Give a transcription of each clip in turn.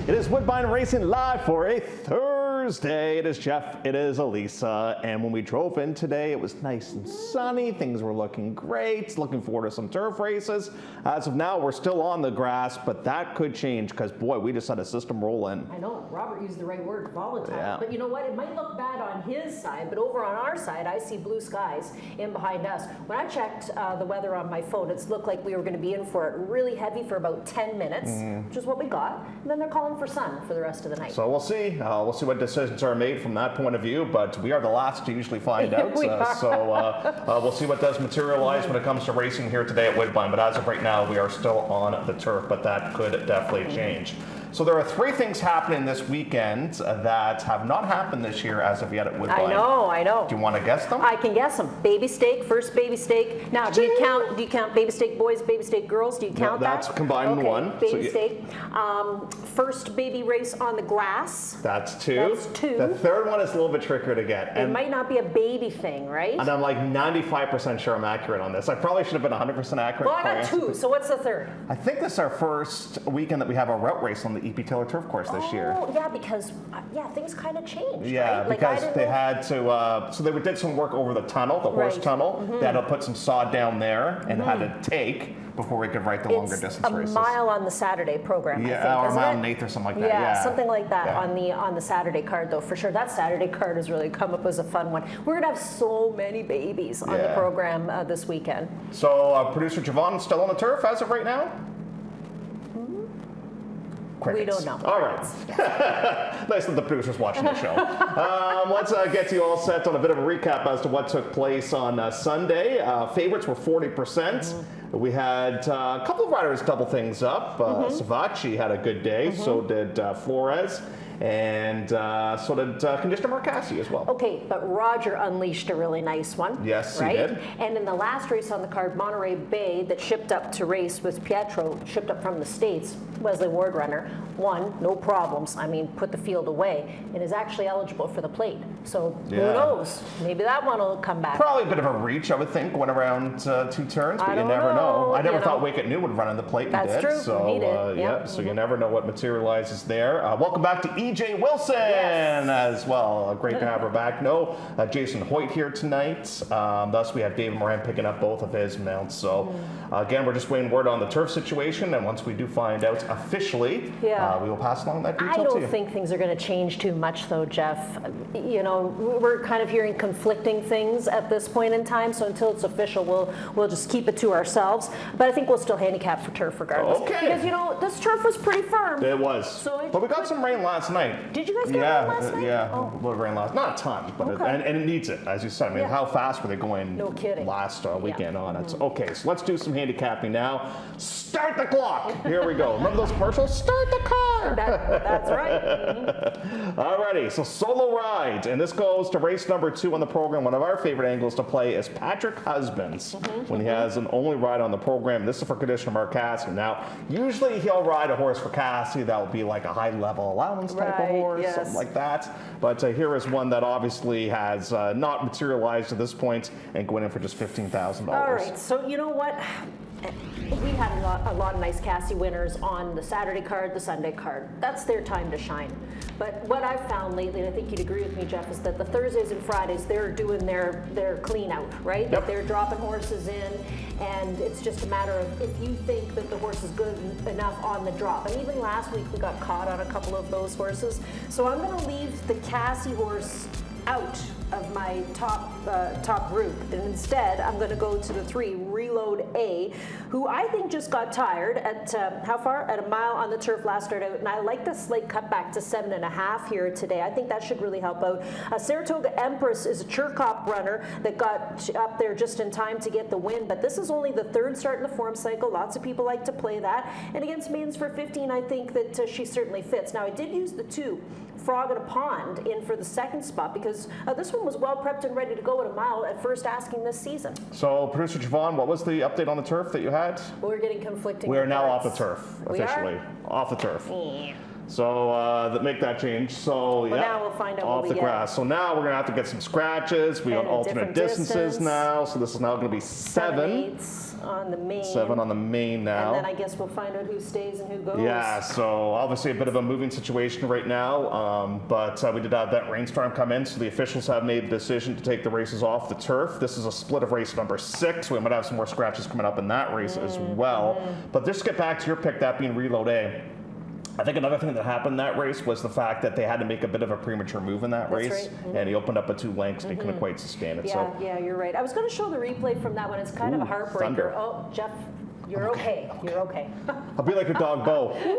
It is Woodbine Racing live for a Thursday. It is Jeff, it is Elisa, and when we drove in today, it was nice and sunny. Things were looking great. Looking forward to some turf races. As of now, we're still on the grass, but that could change because, boy, we just had a system roll in. I know, Robert used the right word, volatile. Yeah. But you know what? It might look bad on his side, but over on our side, I see blue skies in behind us. When I checked the weather on my phone, it looked like we were going to be in for it really heavy for about 10 minutes, which is what we got. And then they're calling for sun for the rest of the night. So we'll see. We'll see what decisions are made from that point of view, but we are the last to usually find out. So we'll see what does materialize when it comes to racing here today at Woodbine. But as of right now, we are still on the turf, but that could definitely change. So there are three things happening this weekend that have not happened this year as of yet at Woodbine. I know. Do you want to guess them? I can guess them. Baby steak, first baby steak. Now, do you count baby steak boys, baby steak girls? Do you count that's that? combined in one. Baby steak. First baby race on the grass. That's two. That's two. The third one is a little bit trickier to get. It might not be a baby thing, right? And I'm like 95% sure I'm accurate on this. I probably should have been 100% accurate. Well, I got two, so what's the third? I think this is our first weekend that we have a route race on the EP Taylor Turf Course this year. Oh, yeah, because things kind of changed, Yeah, right? because they had to, so they did some work over the tunnel, the horse tunnel. They had to put some sod down there and had to take before we could ride the longer distance races. A mile on the Saturday program, I think, or a mile isn't and it? eighth or something like that. Yeah, something like that on the Saturday card, though, for sure. That Saturday card has really come up as a fun one. We're going to have so many babies on the program this weekend. So producer Javon still on the turf as of right now? Crickets. We don't know. All right. Nice that the producer's watching the show. Let's get you all set on a bit of a recap as to what took place on Sunday. Favorites were 40%. We had a couple of riders double things up. Savachi had a good day. So did Flores. And so did Conditioner Marcassi as well. Okay, but Roger unleashed a really nice one. Yes, right? he did. And in the last race on the card, Monterey Bay, that shipped up to race with Pietro, shipped up from the States, Wesley Ward runner, won, no problems. I mean, put the field away, and is actually eligible for the plate. So who knows? Maybe that one will come back. Probably a bit of a reach, I would think, went around two turns, but you never know. I never thought Wake at New would run on the plate. That's true. So, he did. So you never know what materializes there. Welcome back to EJ Wilson as well. Great to have her back. No, Jason Hoyt here tonight. Thus, we have David Moran picking up both of his mounts. So, again, we're just waiting word on the turf situation, and once we do find out officially, we will pass along that detail to you. I don't think things are going to change too much, though, Jeff. You know, we're kind of hearing conflicting things at this point in time, so until it's official, we'll just keep it to ourselves. But I think we'll still handicap for turf regardless. Okay. Because, you know, this turf was pretty firm. It was. But we got some rain last night. Did you guys get rain last night? Yeah, a little rain last. Not a ton, but and it needs it, as you said. I mean, how fast were they going last weekend on it? Okay, so let's do some handicapping now. Start the clock. Here we go. Remember those commercials? Start the car. That's right. Alrighty, so solo rides, and this goes to race number 2 on the program. One of our favorite angles to play is Patrick Husbands when he has an only ride on the program. This is for Conditioner Marcassi. Now, usually he'll ride a horse for Cassie that will be like a high-level allowance type of horse, something like that. But here is one that obviously has not materialized to this point and going in for just $15,000. All right, so you know what? We had a lot of nice Cassie winners on the Saturday card, the Sunday card. That's their time to shine. But what I've found lately, and I think you'd agree with me, Jeff, is that the Thursdays and Fridays, they're doing their clean out, right? That they're dropping horses in, and it's just a matter of if you think that the horse is good enough on the drop. And even last week, we got caught on a couple of those horses. So I'm going to leave the Cassie horse out of my top group, and instead I'm going to go to the 3 Reload A, who I think just got tired at how far? At a mile on the turf last start out, and I like the slight cutback to 7.5 here today. I think that should really help out. Saratoga Empress is a Churkop runner that got up there just in time to get the win, but this is only the 3rd start in the form cycle. Lots of people like to play that, and against Maidens for 15, I think that she certainly fits. Now, I did use the 2 Frog in a Pond in for the 2nd spot because this one was well prepped and ready to go at a mile at first asking this season. So, producer Javon, what was the update on the turf that you had? We're getting conflicting We are now off reports. the turf, officially. Off the turf. So make that change. So yeah, now we'll find out off what the we grass. get. So now we're gonna have to get some scratches. We got And a alternate different distances distance. now. So this is now gonna be 7. 7/8 on the main. 7 on the main now. And then I guess we'll find out who stays and who goes. Yeah, so obviously a bit of a moving situation right now, but we did have that rainstorm come in, so the officials have made the decision to take the races off the turf. This is a split of race number 6. We might have some more scratches coming up in that race as well. But just get back to your pick, that being Reload A. I think another thing that happened in that race was the fact that they had to make a bit of a premature move in that That's race, right. and he opened up at 2 lengths and he couldn't quite sustain it. Yeah, yeah, you're right. I was going to show the replay from that one. It's kind of a heartbreaker. Thunder. Oh, Jeff, you're okay. You're okay. I'll be like a dog Bo. Even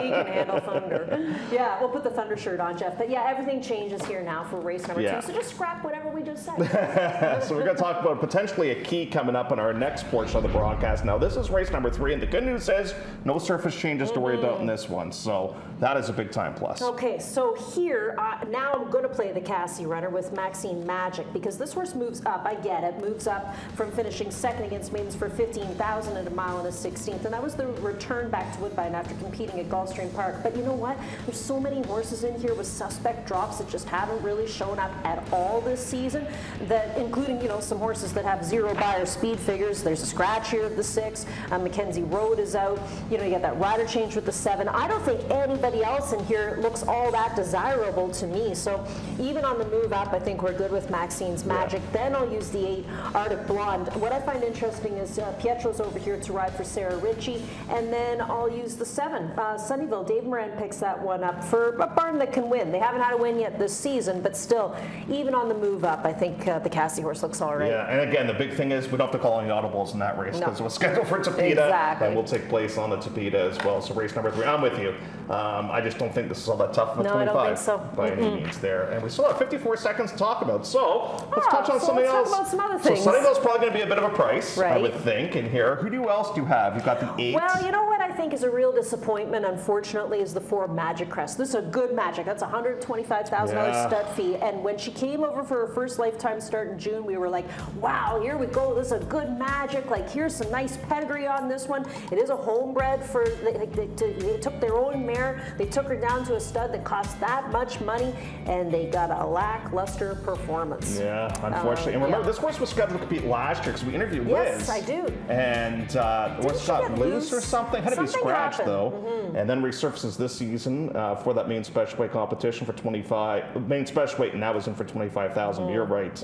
he can handle thunder. Yeah, we'll put the thunder shirt on, Jeff. But yeah, everything changes here now for race number 2. So just scrap whatever we just said. So we're going to talk about potentially a key coming up in our next portion of the broadcast. Now, this is race number 3, and the good news is no surface changes to worry about in this one. So that is a big time plus. Okay, so here, now I'm going to play the Cassie runner with Maxine Magic because this horse moves up. I get it. Moves up from finishing second against maidens for 15,000 at a mile and a 16th. And that was the return back to Woodbine after competing at Gulfstream Park. But you know what? There's so many horses in here with suspect drops that just haven't really shown up at all this season, that including, you know, some horses that have 0 buyer speed figures. There's a scratch here at the 6. Mackenzie Road is out. You know, you got that rider change with the 7. I don't think anybody else in here looks all that desirable to me. So even on the move up, I think we're good with Maxine's Magic. Then I'll use the 8 Arctic Blonde. What I find interesting is Pietro's over here to ride for Sarah Ritchie, and then I'll use the 7 Sunnyvale. Dave Moran picks that one up for a barn that can win. They haven't had a win yet this season, but still, even on the move up, I think the Cassie horse looks all right. Yeah, and again, the big thing is we don't have to call any audibles in that race because it was scheduled for Tapeta, Exactly. and will take place on the Tapeta as well. So race number 3, I'm with you. I just don't think this is all that tough with No, I 25 don't think so. by any means there. And we still have 54 seconds to talk about. So let's touch on something let's else. talk about some other things. So Sunnyvale's probably going to be a bit of a price, I Right. would think, in here. Who else do you have? You've got the 8. Well, you know what I think is a real disappointment, unfortunately, is the 4 Magic Crest. This is a good Magic. That's a $125,000 stud fee. And when she came over for her first lifetime start in June, we were like, wow, here we go. This is a good Magic. Like, here's some nice pedigree on this one. It is a homebred for, they took their own mare. They took her down to a stud that cost that much money, and they got a lackluster performance. Yeah, unfortunately. And remember, yeah. this horse was scheduled to compete last year because we interviewed Yes, Liz. I do. And the horse she got get loose or loose? something. Had to be Something scratched, happened. though. And then resurfaces this season for that main special weight competition for 25. Main special weight, and now is in for 25,000. You're right.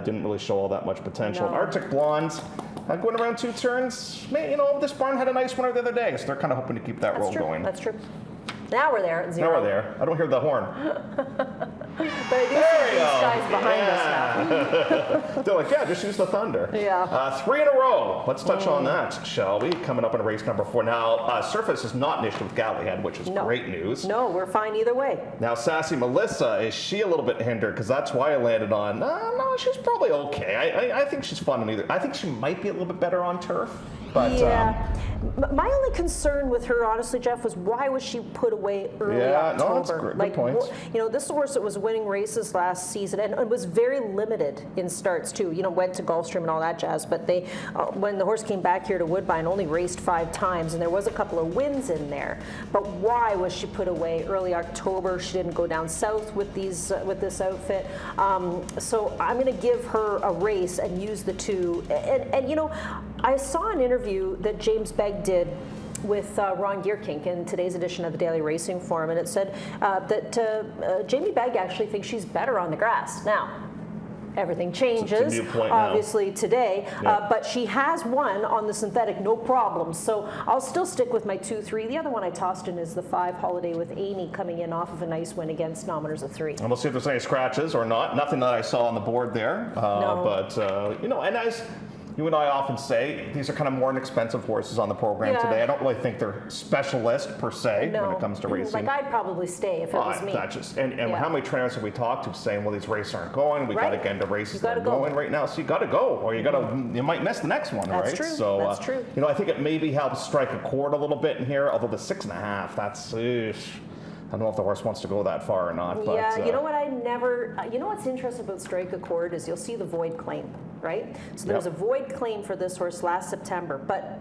Didn't really show all that much potential. No. And Arctic Blonde, going around 2 turns. You know, this barn had a nice winner the other day, so they're kind of hoping to keep that roll going. That's true. Now we're there at 0. Now we're there. I don't hear the horn. But I do see these guys behind us now. They're like, yeah, just use the thunder. Yeah. 3 in a row. Let's touch on that, shall we? Coming up in race number 4. Now, surface is not an issue with Galahad, which is great news. No, we're fine either way. Now, Sassy Melissa, is she a little bit hindered? Because that's why I landed on, no, she's probably okay. I think she's fun on either. I think she might be a little bit better on turf. But, yeah. My only concern with her, honestly, Jeff, was why was she put away early October? No, that's a good point. You know, this horse that was winning races last season and was very limited in starts too. You know, went to Gulfstream and all that jazz. But they, when the horse came back here to Woodbine, only raced 5 times, and there was a couple of wins in there. But why was she put away early October? She didn't go down south with these with this outfit. So I'm going to give her a race and use the 2. And you know, I saw an interview that James Begg did with Ron Gearkink in today's edition of the Daily Racing Forum, and it said that Jamie Begg actually thinks she's better on the grass. Now, everything changes, new point obviously, today, Yeah. but she has won on the synthetic, no problem. So I'll still stick with my 2-3. The other one I tossed in is the 5 Holiday with Amy coming in off of a nice win against nominators of 3. And we'll see if there's any scratches or not. Nothing that I saw on the board there. No. But, you know, and as you and I often say, these are kind of more inexpensive horses on the program Yeah. today. I don't really think they're specialist per se No. when it comes to racing. Like, I'd probably stay if it was me. That's just, and Yeah. how many trainers have we talked to saying, well, these races aren't going, we got to Right. get into races You that gotta are go. going right now, so you got to go, or you might miss the next one, That's right? true. So, That's true. You know, I think it maybe helps strike a chord a little bit in here, although the 6.5, that's, I don't know if the horse wants to go that far or not. But, Yeah, you know what you know what's interesting about Strike Accord is you'll see the void claim, right? So there was a void claim for this horse last September, but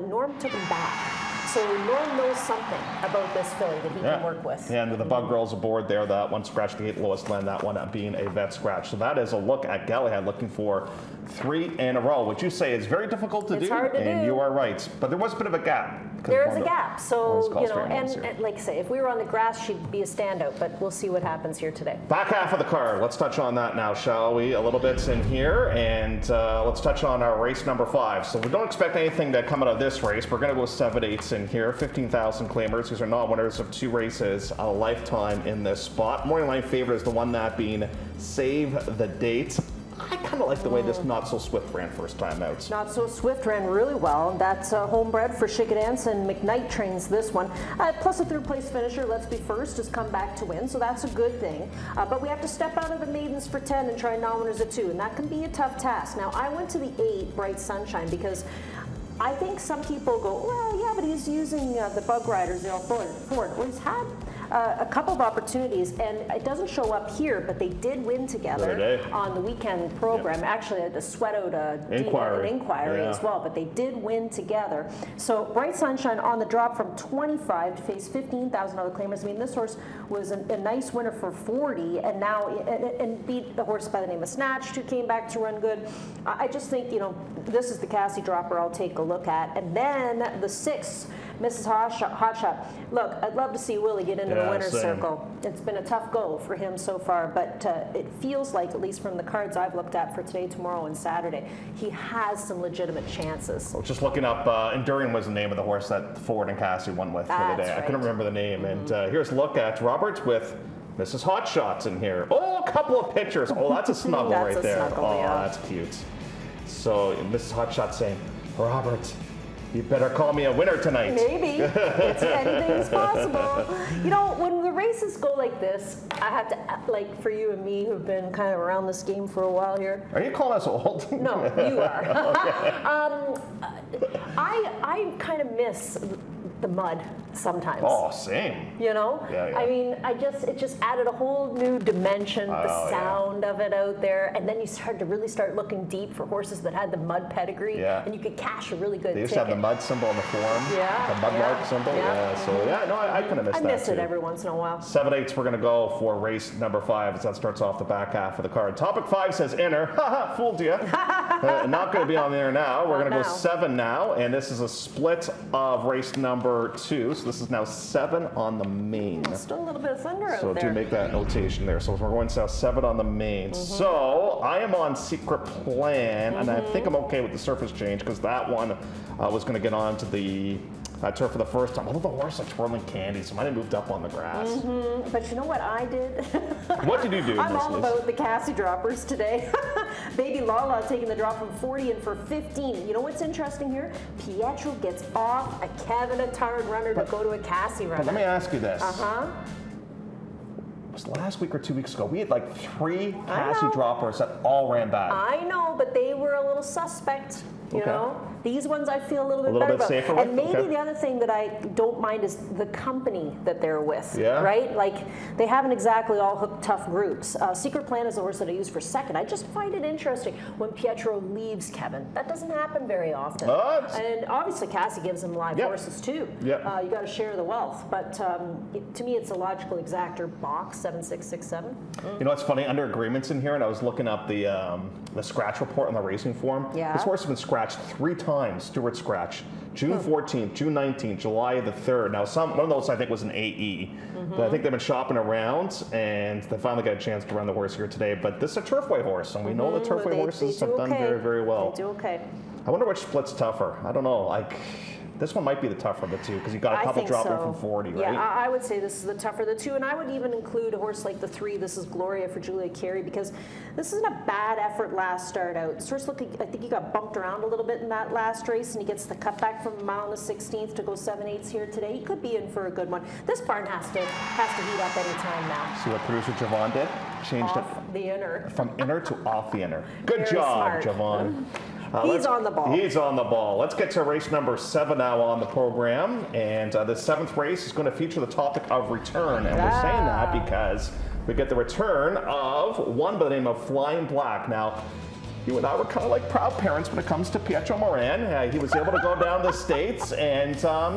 Norm took him back. So Norm knows something about this filly that he can work with. And the Bug Girls aboard there, that one scratched the 8th lowest land, that one being a vet scratch. So that is a look at Galahad looking for 3 in a row, which you say is very difficult to do. It's hard to and do. you are right. But there was a bit of a gap. There is a gap. So, one you of know, those calls and like I say, if we were on the grass, she'd be a standout, but we'll see what happens here today. Back half of the card. Let's touch on that now, shall we? A little bit in here, and let's touch on our race number 5. So we don't expect anything to come out of this race. We're going to go 7/8 in here, 15,000 claimers. These are not winners of 2 races a lifetime in this spot. Morning line favorite is the one that being Save the Date. I kind of like the way this Not So Swift ran first time out. Not So Swift ran really well. That's homebred for Shikadance, and McKnight trains this one. Plus a 3rd place finisher, let's be first, has come back to win, so that's a good thing. But we have to step out of the maidens for 10 and try non-winners at 2, and that can be a tough task. Now, I went to the 8, Bright Sunshine, because I think some people go, well, yeah, but he's using the Bug Riders, Ford. Well, he's had a couple of opportunities, and it doesn't show up here, but they did win together on the weekend program. Actually, the sweat out an inquiry as well, but they did win together. So Bright Sunshine on the drop from 25 to face 15,000 other claimers. I mean, this horse was a nice winner for 40, and now and beat a horse by the name of Snatched, who came back to run good. I just think, you know, this is the Cassie dropper I'll take a look at, and then the 6. Mrs. Hotshot. Look, I'd love to see Willie get into the winner's circle. It's been a tough go for him so far, but it feels like, at least from the cards I've looked at for today, tomorrow, and Saturday, he has some legitimate chances. Well, just looking up, Enduring was the name of the horse that Ford and Cassie won with for the day. I couldn't remember the name. And here's a look at Robert with Mrs. Hotshots in here. Oh, a couple of pictures. Oh, that's a snuggle right there. Snuggle, that's cute. So Mrs. Hotshot saying, Robert, you better call me a winner tonight. Maybe. Anything is possible. You know, when the races go like this, I have to, like, for you and me who've been kind of around this game for a while here. Are you calling us old? No, you are. I kind of miss the mud sometimes. Oh, same. You know? Yeah. I mean, it just added a whole new dimension, the sound of it out there, and then you really start looking deep for horses that had the mud pedigree, and you could cash a really good They used ticket. to have the mud symbol on the form. Yeah. The mud mark symbol. I kind of miss that too. I miss it every once in a while. 7/8, we're going to go for race number 5 as that starts off the back half of the card. Topic 5 says inner. Haha, fooled you. Not going to be on there now. We're going to go 7 now, and this is a split of race number 2. So this is now 7 on the main. Still a little bit of thunder out there. So do make that notation there. So we're going to 7 on the main. So I am on Secret Plan, and I think I'm okay with the surface change because that one was going to get on to the turf for the first time. Although the horse like twirling candy, so might have moved up on the grass. But you know what I did? What did you do? I'm all about the Cassie droppers today. Baby Lala taking the drop from 40 and for 15. You know what's interesting here? Pietro gets off a Kevin Attard runner to go to a Cassie runner. But let me ask you this. Was last week or 2 weeks ago, we had like 3 Cassie droppers that all ran bad. I know, but they were a little suspect. You know, these ones I feel a little bit better about. Safer and maybe the other thing that I don't mind is the company that they're with. Right? Like, they haven't exactly all hooked tough groups. Secret Plan is the horse that I use for second. I just find it interesting when Pietro leaves Kevin. That doesn't happen very often. And obviously Cassie gives him live horses too. You got to share the wealth. But to me, it's a logical exactor box, 7667. You know what's funny? Under agreements in here, and I was looking up the scratch report on the racing form. This horse has been scratched 3 times, Stewart scratch. June 14th, June 19th, July the 3rd. Now, one of those I think was an AE. But I think they've been shopping around, and they finally got a chance to run the horse here today. But this is a turfway horse, and we know the turfway horses have done very, very well. They do okay. I wonder which split's tougher. I don't know. Like, this one might be the tougher of the two because you got a couple dropping from 40, right? Yeah, I would say this is the tougher of the two, and I would even include a horse like the 3. This is Gloria for Julia Carey because this isn't a bad effort last start out. This horse looking, I think he got bumped around a little bit in that last race, and he gets the cutback from a mile and a 16th to go 7/8 here today. He could be in for a good one. This barn has to heat up any time now. See what producer Javon did? Changed off the inner. From inner to off the inner. Good job, Javon. He's on the ball. He's on the ball. Let's get to race number 7 now on the program. And the 7th race is going to feature the topic of return. And we're saying that because we get the return of one by the name of Flying Black. Now, you and I were kind of like proud parents when it comes to Pietro Moran. He was able to go down the States and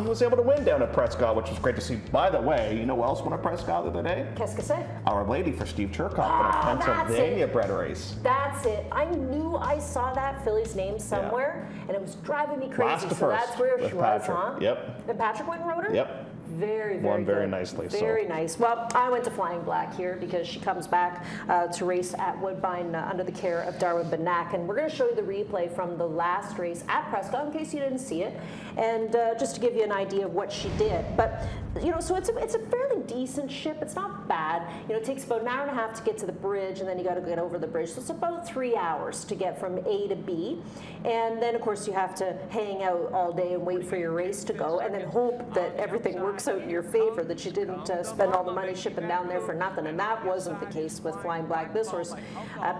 was able to win down at Prescott, which was great to see. By the way, you know who else won at Prescott the other day? Qu'est-ce que c'est? Our Lady for Steve Cherkoff in a Pennsylvania bred race. That's it. I knew I saw that filly's name somewhere, and it was driving me crazy. Last to so first that's where she with was, Patrick. huh? Yep. And Patrick went and rode her? Yep. Very, very Won very good. nicely. Very nice. Well, I went to Flying Black here because she comes back to race at Woodbine under the care of Darwin Benak. And we're going to show you the replay from the last race at Prescott in case you didn't see it. And just to give you an idea of what she did. But, you know, so it's a fairly decent ship. It's not bad. You know, it takes about an hour and a half to get to the bridge, and then you got to get over the bridge. So it's about 3 hours to get from A to B. And then, of course, you have to hang out all day and wait for your race to go, and then hope that everything works out in your favor, that you didn't spend all the money shipping down there for nothing. And that wasn't the case with Flying Black. This horse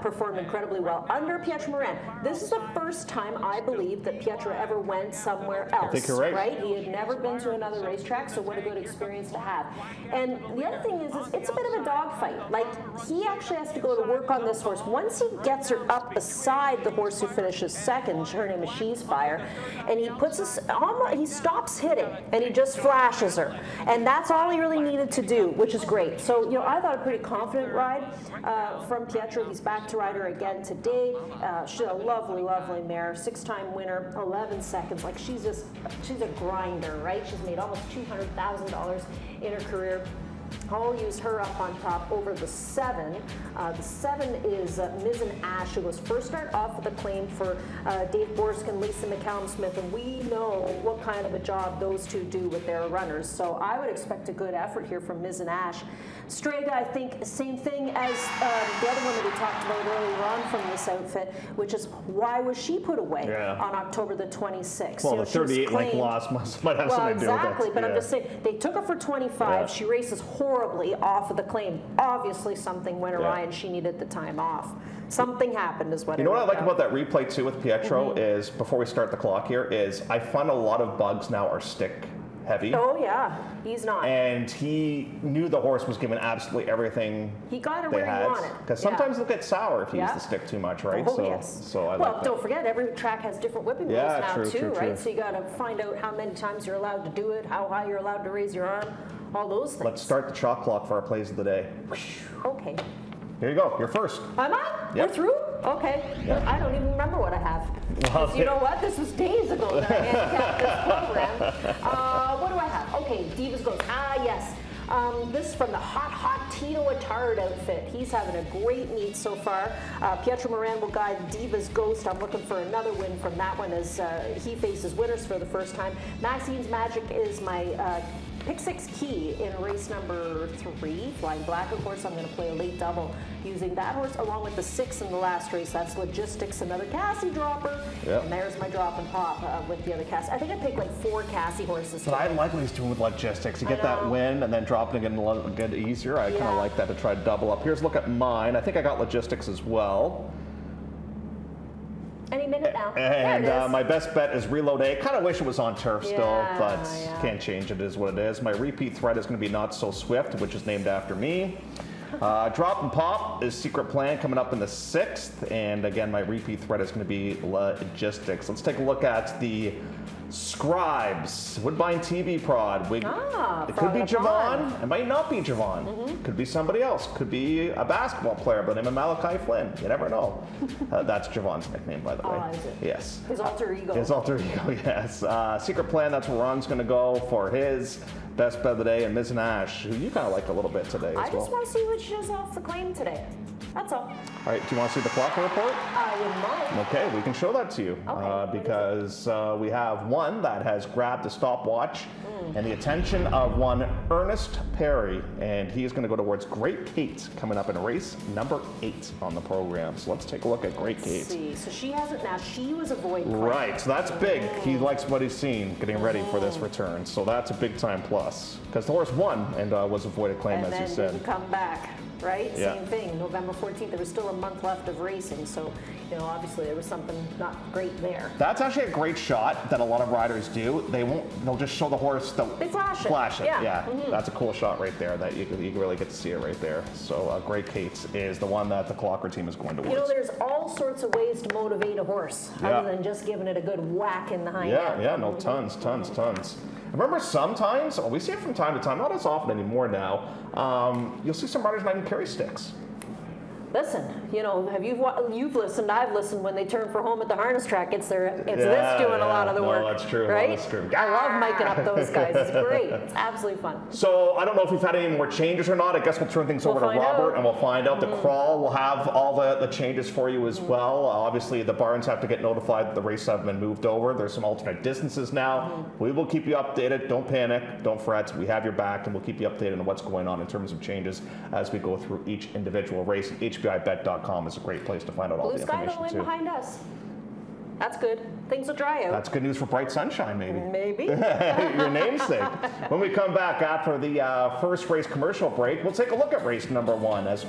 performed incredibly well under Pietro Moran. This is the first time, I believe, that Pietro ever went somewhere else. I think you're right. He had never been to another racetrack, so what a good experience to have. And the other thing is it's a bit of a dogfight. Like, he actually has to go to work on this horse. Once he gets her up beside the horse who finishes second, her name is She's Fire, and he puts us almost, he stops hitting, and he just flashes her. And that's all he really needed to do, which is great. So, you know, I thought a pretty confident ride from Pietro. He's back to ride her again today. She's a lovely, lovely mare, 6-time winner, 11 seconds. Like, she's a grinder, right? She's made almost $200,000 in her career. I'll use her up on top over the 7. The 7 is Mizzen Ash, who was first start off with a claim for Dave Borsk and Lisa McCallum-Smith, and we know what kind of a job those two do with their runners. So I would expect a good effort here from Mizzen Ash. Strega, I think, same thing as the other one that we talked about earlier on from this outfit, which is why was she put away on October the 26th? Well, the 38 length loss might have something to do with it. Exactly, but I'm just saying, they took her for 25. She races horribly off of the claim. Obviously, something went awry and she needed the time off. Something happened is what You know what I like about that replay too with Pietro is, before we start the clock here, is I find a lot of bugs now are stick heavy. Oh yeah, he's not. And he knew the horse was given absolutely everything he got her where he wanted. Because sometimes they'll get sour if you use the stick too much, right? Oh, so, yes. So I well, like that. don't forget, every track has different whipping rules now true, too, true, right? true. So you got to find out how many times you're allowed to do it, how high you're allowed to raise your arm, all those things. Let's start the shot clock for our plays of the day. Okay. Here you go. You're first. Am I? Yep. We're through? Okay. Yep. I don't even remember what I have. Well, You know what? This was days ago that I handicapped this program. What do I have? Okay, Divas Goes. Yes. This is from the hot Tito Attard outfit. He's having a great meet so far. Pietro Moran will guide Diva's Ghost. I'm looking for another win from that one as he faces winners for the first time. Maxine's Magic is my pick 6 key in race number 3. Flying Black, of course, I'm going to play a late double using that horse along with the 6 in the last race. That's Logistics, another Cassie dropper. Yep. And there's my drop and pop with the other Cassie. I think I picked like 4 Cassie horses. But I like what he's doing with Logistics. You get that win and then dropping it a good easier. I kind of like that to try to double up. Here's a look at mine. I think I got Logistics as well. Any minute now. And my best bet is Reload A. Kind of wish it was on turf still, but can't change it. It is what it is. My repeat thread is going to be Not So Swift, which is named after me. Drop and Pop is Secret Plan coming up in the 6th. And again, my repeat thread is going to be Logistics. Let's take a look at the Scribes, Woodbine TV prod. It could be Javon. It might not be Javon. Could be somebody else. Could be a basketball player by the name of Malachi Flynn. You never know. That's Javon's nickname, by the way. Oh, is it? Yes. His alter ego. His alter ego, yes. Secret Plan, that's where Ron's going to go for his best bet of the day. And Ms. Nash, who you kind of like a little bit today as well. I just want to see what she does off the claim today. That's all. All right, do you want to see the clock report? I wouldn't mind. Okay, we can show that to you. Okay, because we have one that has grabbed the stopwatch and the attention of one Ernest Perry, and he's going to go towards Great Kate coming up in race number 8 on the program. So let's take a look at Great Kate. See, so she hasn't now. She was a void claim. Right, so that's big. He likes what he's seen, getting ready for this return. So that's a big time plus because the horse won and was a voided claim, and as you then said. didn't come back. right? Yeah. Same thing. November 14th, there was still a month left of racing, so obviously there was something not great there. That's actually a great shot that a lot of riders do. They'll just show the horse. They flash it. Flash it. Yeah. That's a cool shot right there. That you can really get to see it right there. So Great Kate's is the one that the Clocker team is going towards. There's all sorts of ways to motivate a horse other than just giving it a good whack in the hind end. Yeah, no, tons. I remember sometimes, we see it from time to time, not as often anymore now, you'll see some riders not even carry sticks. Listen, you've listened, I've listened when they turn for home at the harness track. It's this doing a lot of the work. No, that's true. Right? No, that's true. I love miking up those guys. It's great. It's absolutely fun. So I don't know if we've had any more changes or not. I guess we'll turn things over to Robert and we'll find out. The crawl will have all the changes for you as well. Obviously, the barns have to get notified that the races have been moved over. There's some alternate distances now. We will keep you updated. Don't panic. Don't fret. We have your back, and we'll keep you updated on what's going on in terms of changes as we go through each individual race. HBIBet.com is a great place to find out all the information Blue sky too. behind us. That's good. Things will dry out. That's good news for bright sunshine, maybe. Maybe. Your namesake. When we come back after the first race commercial break, we'll take a look at race number 1 as